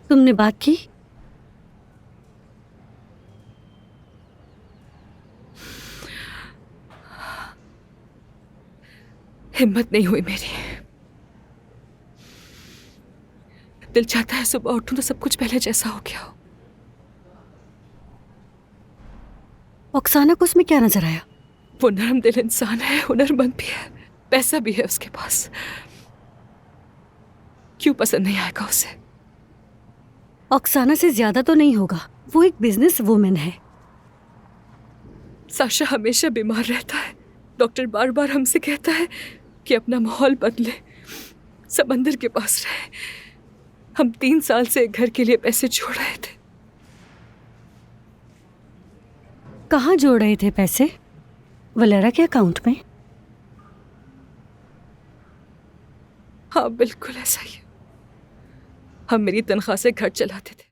तुमने बात की? हिम्मत नहीं हुई मेरी। दिल चाहता है सुबह उठूं तो सब कुछ पहले जैसा हो गया हो। ऑक्साना को उसमें क्या नजर आया? वो नरम दिल इंसान है, हुनरमंद भी है, पैसा भी है उसके पास। क्यों पसंद नहीं आएगा उसे? ऑक्साना से ज्यादा तो नहीं होगा, वो एक बिजनेस वुमेन है। साशा हमेशा बीमार रहता है। डॉक्टर बार बार हमसे कहता है कि अपना माहौल बदले, समंदर के पास रहे। हम 3 साल से एक घर के लिए पैसे जोड़ रहे थे। कहाँ जोड़ रहे थे पैसे? वलेरा के अकाउंट में? हाँ बिल्कुल ऐसा ही है। हम मेरी तनख्वाह से घर चलाते थे।